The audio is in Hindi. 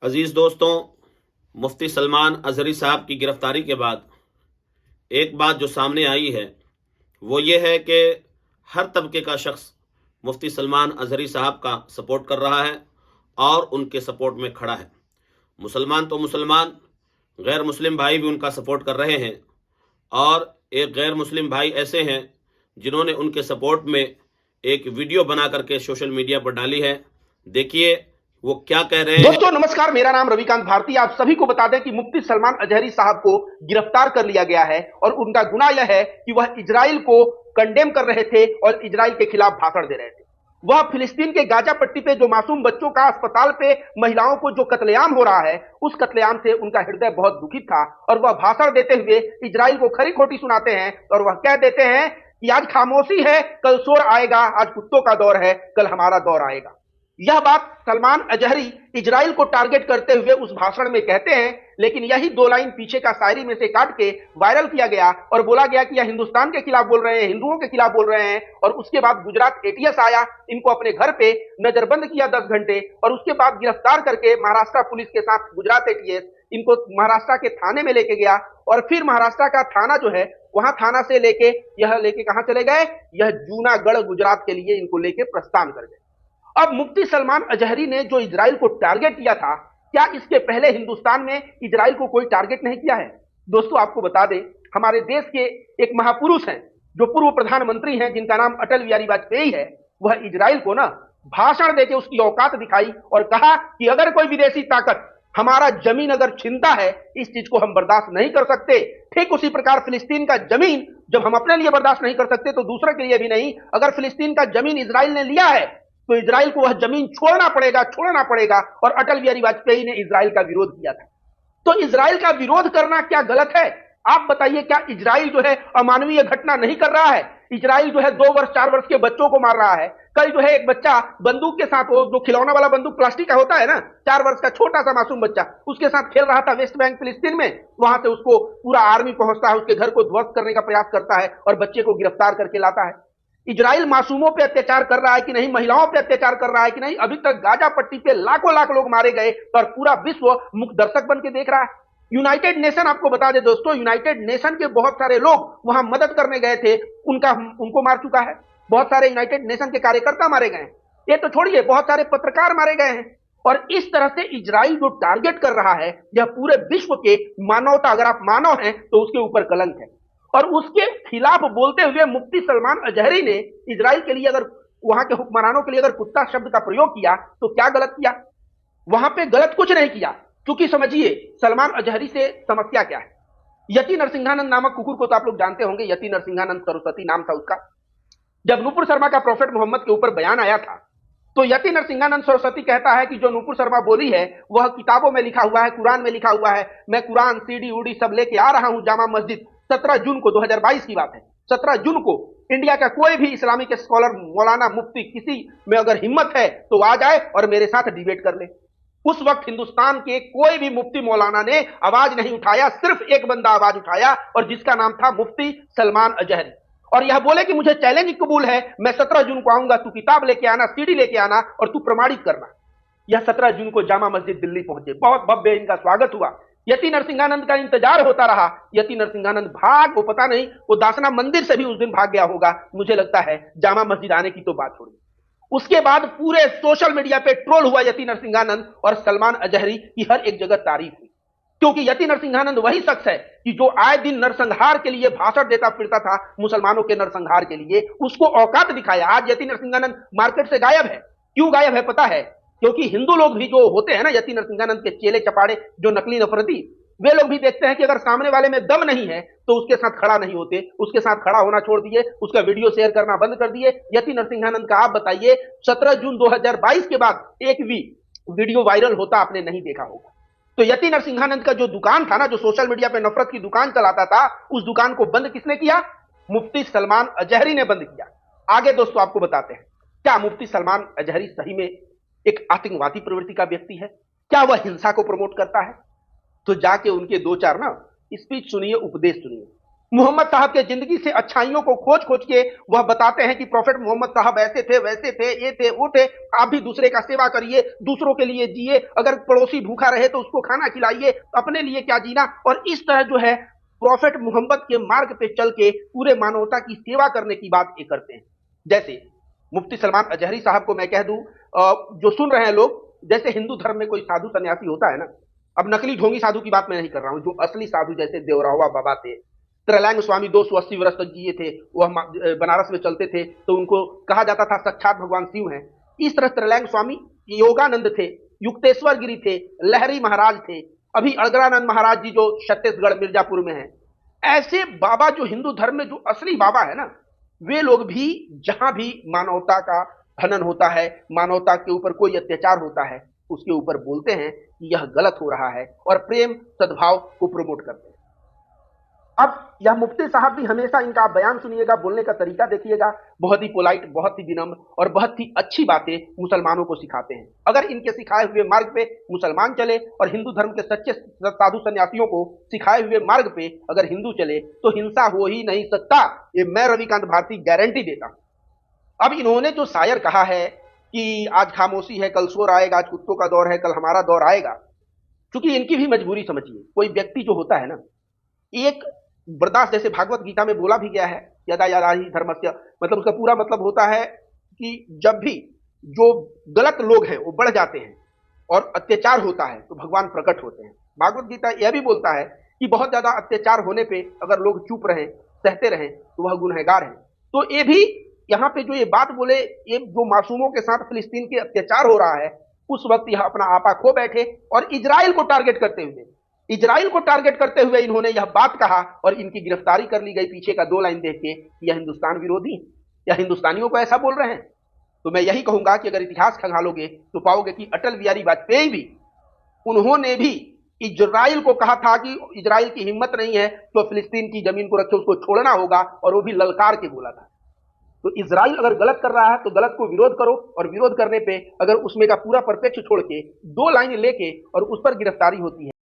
अजीज दोस्तों, मुफ्ती सलमान अजहरी साहब की गिरफ्तारी के बाद एक बात जो सामने आई है वो ये है कि हर तबके का शख्स मुफ्ती सलमान अजहरी साहब का सपोर्ट कर रहा है और उनके सपोर्ट में खड़ा है। मुसलमान तो मुसलमान, गैर मुस्लिम भाई भी उनका सपोर्ट कर रहे हैं और एक गैर मुस्लिम भाई ऐसे हैं जिन्होंने उनके सपोर्ट में एक वीडियो बना करके सोशल मीडिया पर डाली है। देखिए वो क्या कह रहे हैं। दोस्तों नमस्कार, मेरा नाम रविकांत भारती। आप सभी को बता दें कि मुफ्ती सलमान अजहरी साहब को गिरफ्तार कर लिया गया है और उनका गुनाह यह है कि वह इजराइल को कंडेम कर रहे थे और इजराइल के खिलाफ भाषण दे रहे थे। वह फिलिस्तीन के गाजा पट्टी पे जो मासूम बच्चों का, अस्पताल पे महिलाओं को जो कत्लेआम हो रहा है, उस कत्लेआम से उनका हृदय बहुत दुखित था और वह भाषण देते हुए इजराइल को खरी खोटी सुनाते हैं और वह कह देते हैं कि आज खामोशी है, कल शोर आएगा, आज कुत्तों का दौर है, कल हमारा दौर आएगा। यह बात सलमान अजहरी इजराइल को टारगेट करते हुए उस भाषण में कहते हैं, लेकिन यही दो लाइन पीछे का शायरी में से काट के वायरल किया गया और बोला गया कि यह हिंदुस्तान के खिलाफ बोल रहे हैं, हिंदुओं के खिलाफ बोल रहे हैं। और उसके बाद गुजरात एटीएस आया, इनको अपने घर पे नजरबंद किया 10 घंटे और उसके बाद गिरफ्तार करके महाराष्ट्र पुलिस के साथ गुजरात एटीएस इनको महाराष्ट्र के थाने में लेके गया और फिर महाराष्ट्र का थाना जो है वहां थाना से लेके कहां चले गए, यह जूनागढ़ गुजरात के लिए इनको लेके प्रस्थान कर गए। अब मुफ्ती सलमान अजहरी ने जो इजराइल को टारगेट किया था, क्या इसके पहले हिंदुस्तान में इजराइल को कोई टारगेट नहीं किया है? दोस्तों आपको बता दें, हमारे देश के एक महापुरुष हैं जो पूर्व प्रधानमंत्री हैं, जिनका नाम अटल बिहारी वाजपेयी है। वह इजराइल को ना भाषण देके उसकी औकात दिखाई और कहा कि अगर कोई विदेशी ताकत हमारा जमीन अगर छीनता है, इस चीज को हम बर्दाश्त नहीं कर सकते। ठीक उसी प्रकार फिलिस्तीन का जमीन जब हम अपने लिए बर्दाश्त नहीं कर सकते तो दूसरे के लिए भी नहीं। अगर फिलिस्तीन का जमीन इजराइल ने लिया है तो इजराइल को वह जमीन छोड़ना पड़ेगा। और अटल बिहारी वाजपेयी ने इजराइल का विरोध किया था। तो इजराइल का विरोध करना क्या गलत है? आप बताइए, क्या इजराइल जो है अमानवीय घटना नहीं कर रहा है? इजराइल जो है 2 वर्ष 4 वर्ष के बच्चों को मार रहा है। कल जो है एक बच्चा बंदूक के साथ, वो जो खिलौना वाला बंदूक प्लास्टिक का होता है ना, 4 वर्ष का छोटा सा मासूम बच्चा उसके साथ खेल रहा था वेस्ट बैंक फिलिस्तीन में। वहां से उसको पूरा आर्मी पहुंचता है, उसके घर को ध्वस्त करने का प्रयास करता है और बच्चे को गिरफ्तार करके लाता है। इजराइल मासूमों पे अत्याचार कर रहा है कि नहीं, महिलाओं पे अत्याचार कर रहा है कि नहीं? अभी तक गाजा पट्टी पे लाखों लाख लोग मारे गए और पूरा विश्व मुख्य दर्शक बन के देख रहा है। यूनाइटेड नेशन, आपको बता दें दोस्तों, यूनाइटेड नेशन के बहुत सारे लोग वहां मदद करने गए थे, उनको मार चुका है। बहुत सारे यूनाइटेड नेशन के कार्यकर्ता मारे गए हैं। ये तो छोड़िए, बहुत सारे पत्रकार मारे गए हैं। और इस तरह से इजराइल जो टारगेट कर रहा है, यह पूरे विश्व के मानवता, अगर आप मानव हैं तो उसके ऊपर कलंक है। और उसके खिलाफ बोलते हुए मुफ्ती सलमान अजहरी ने इजराइल के लिए, अगर वहां के हुक्मरानों के लिए अगर कुत्ता शब्द का प्रयोग किया तो क्या गलत किया? वहां पे गलत कुछ नहीं किया, क्योंकि समझिए सलमान अजहरी से समस्या क्या है। यति नरसिंहानंद नामक कुकुर को तो आप लोग जानते होंगे, यति नरसिंहानंद सरस्वती नाम था उसका। जब नूपुर शर्मा का प्रोफेट मोहम्मद के ऊपर बयान आया था तो यति नरसिंहानंद सरस्वती कहता है कि जो नूपुर शर्मा बोली है वह किताबों में लिखा हुआ है, कुरान में लिखा हुआ है। मैं कुरान सीडी उडी सब लेके आ रहा हूं जामा मस्जिद। 17 जून को 2022 की बात है, 17 जून को इंडिया का कोई भी इस्लामिक स्कॉलर, मौलाना, मुफ्ती, किसी में अगर हिम्मत है तो आ जाए और मेरे साथ डिबेट कर ले। उस वक्त हिंदुस्तान के कोई भी मुफ्ती मौलाना ने आवाज नहीं उठाया, सिर्फ एक बंदा आवाज उठाया और जिसका नाम था मुफ्ती सलमान अजहरी। और यह बोले कि मुझे चैलेंज कबूल है, मैं 17 जून को आऊंगा, तू किताब लेके आना, सीडी लेके आना और तू प्रमाणित करना। यह 17 जून को जामा मस्जिद दिल्ली पहुंचे, बहुत भव्य इनका स्वागत हुआ। यति नरसिंहानंद का इंतजार होता रहा। यति नरसिंहानंद वो पता नहीं, वो दासना मंदिर से भी उस दिन भाग गया होगा, मुझे लगता है। जामा मस्जिद आने की तो बात छोड़ी। उसके बाद पूरे सोशल मीडिया पे ट्रोल हुआ यति नरसिंहानंद और सलमान अजहरी की हर एक जगह तारीफ हुई, क्योंकि यति नरसिंहानंद वही शख्स है कि जो आए दिन नरसंहार के लिए भाषण देता फिरता था, मुसलमानों के नरसंहार के लिए। उसको औकात दिखाया। आज यति नरसिंहानंद मार्केट से गायब है। क्यों गायब है पता है? क्योंकि हिंदू लोग भी जो होते हैं ना, यति नरसिंहानंद के चेले चपाड़े, जो नकली नफरती, वे लोग भी देखते हैं कि अगर सामने वाले में दम नहीं है तो उसके साथ खड़ा नहीं होते। उसके साथ खड़ा होना छोड़ दिए, उसका वीडियो शेयर करना बंद कर दिए। यति नरसिंहानंद का आप बताइए, 17 जून 2022 के बाद एक भी वीडियो वायरल होता आपने नहीं देखा होगा। तो यति नरसिंहानंद का जो दुकान था ना, जो सोशल मीडिया पे नफरत की दुकान चलाता था, उस दुकान को बंद किसने किया? मुफ्ती सलमान अजहरी ने बंद किया। आगे दोस्तों आपको बताते हैं, क्या मुफ्ती सलमान अजहरी सही में एक आतंकवादी प्रवृत्ति का व्यक्ति है? क्या वह हिंसा को प्रमोट करता है? तो जाके उनके 2-4 ना स्पीच सुनिए, उपदेश सुनिए। मोहम्मद साहब के जिंदगी से अच्छाइयों को खोज खोज के वह बताते हैं कि प्रॉफेट मोहम्मद साहब ऐसे थे, वैसे थे, ये थे, वो थे। आप भी दूसरे का सेवा करिए, दूसरों के लिए जिए, अगर पड़ोसी भूखा रहे तो उसको खाना खिलाइए, अपने लिए क्या जीना। और इस तरह जो है प्रॉफेट मोहम्मद के मार्ग पे चल के पूरे मानवता की सेवा करने की बात ये करते हैं। जैसे मुफ्ती सलमान अजहरी साहब को मैं कह दूं, जो सुन रहे हैं लोग, जैसे हिंदू धर्म में कोई साधु सन्यासी होता है ना, अब नकली ढोंगी साधु की बात मैं नहीं कर रहा हूं, जो असली साधु जैसे देवरावा बाबा थे, त्रैलंग स्वामी 280 वर्ष तक जिए थे, वह बनारस में चलते थे तो उनको कहा जाता था साक्षात भगवान शिव हैं। इस तरह त्रैलंग स्वामी, योगानंद थे, युक्तेश्वर गिरी थे, लहरी महाराज थे, अभी अड़गड़ानंद महाराज जी जो छत्तीसगढ़ मिर्जापुर में है। ऐसे बाबा जो हिंदू धर्म में जो असली बाबा है ना, वे लोग भी जहां भी मानवता का हनन होता है, मानवता के ऊपर कोई अत्याचार होता है, उसके ऊपर बोलते हैं कि यह गलत हो रहा है और प्रेम सद्भाव को प्रमोट करते हैं। अब यह मुफ्ती साहब भी हमेशा इनका बयान सुनिएगा, बोलने का तरीका देखिएगा, बहुत ही पोलाइट, बहुत ही विनम्र और बहुत ही अच्छी बातें मुसलमानों को सिखाते हैं। अगर इनके सिखाए हुए मार्ग पे मुसलमान चले और हिंदू धर्म के सच्चे साधु सन्यासियों को सिखाए हुए मार्ग पे अगर हिंदू चले तो हिंसा हो ही नहीं सकता, ये मैं रविकांत भारती गारंटी देता हूं। अब इन्होंने जो शायर कहा है कि आज खामोशी है कल शोर आएगा, आज कुत्तों का दौर है कल हमारा दौर आएगा, क्योंकि इनकी भी मजबूरी समझिए। कोई व्यक्ति जो होता है ना, एक बर्दाश्त, जैसे भागवत गीता में बोला भी गया है, यदा यदा ही धर्मस्य, मतलब उसका पूरा मतलब होता है कि जब भी जो गलत लोग हैं वो बढ़ जाते हैं और अत्याचार होता है तो भगवान प्रकट होते हैं। भागवत गीता यह भी बोलता है कि बहुत ज्यादा अत्याचार होने पे अगर लोग चुप रहें, सहते रहें तो वह गुनहगार है। तो ये भी यहाँ पे जो ये बात बोले, ये जो मासूमों के साथ फिलिस्तीन के अत्याचार हो रहा है, उस वक्त यह अपना आपा खो बैठे और इजराइल को टारगेट करते हुए इन्होंने यह बात कहा और इनकी गिरफ्तारी कर ली गई। पीछे का 2 लाइन देख के यह हिंदुस्तान विरोधी है या हिंदुस्तानियों को ऐसा बोल रहे हैं। तो मैं यही कहूंगा कि अगर इतिहास खंगालोगे तो पाओगे कि अटल बिहारी वाजपेयी भी, उन्होंने भी इजराइल को कहा था कि इजराइल की हिम्मत नहीं है तो फिलिस्तीन की जमीन को रखे, उसको छोड़ना होगा, और वो भी ललकार के बोला था। तो इजराइल अगर गलत कर रहा है तो गलत को विरोध करो, और विरोध करने पे अगर उसमें का पूरा परिप्रेक्ष्य छोड़ के 2 लाइन लेके और उस पर गिरफ्तारी होती है